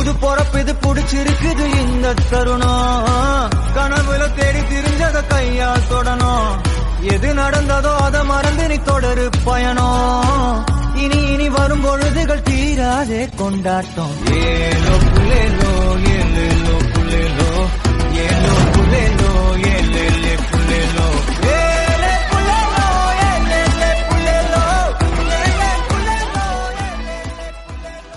புது பொறப்பு இது புடிச்சிருக்குது இந்த தருணம். கனவுல தேடி திரிஞ்சத கையால் தொடணும். எது நடந்ததோ அதை மறந்து நீ தொடரு பயணம். இனி இனி வரும் பொழுதுகள் தீராதே கொண்டாட்டம். ஏலோ புள்ளேலோ ஏலேலோ புள்ளேலோ ஏலோ புள்ளேலோ ஏலேலே புள்ளேலோ ஏலே புள்ளேலோ ஏலேலே புள்ளேலோ ஏலே புள்ளேலோ ஏலேலே புள்ளேலோ.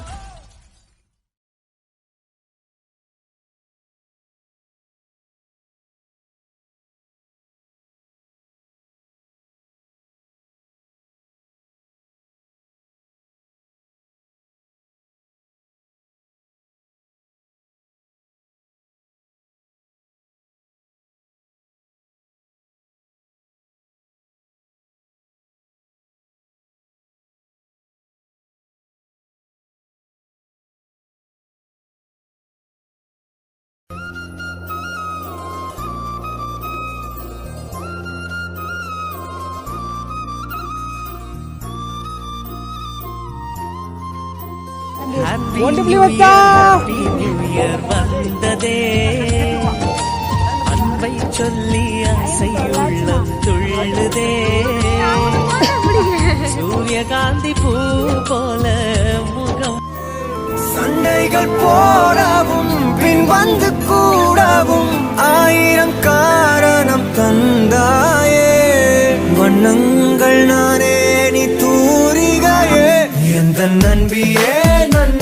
வந்ததே அன்பை சொல்லி ஆசை உள்ளம் துள்ளுதே. சூரியகாந்தி பூ போல முகம். சண்டைகள் போடவும் பின் வந்து கூடவும் ஆயிரம் காரணம் தந்தாயே. வண்ணங்கள் நானே நீ தூரிகையே எந்த நண்பியே நன்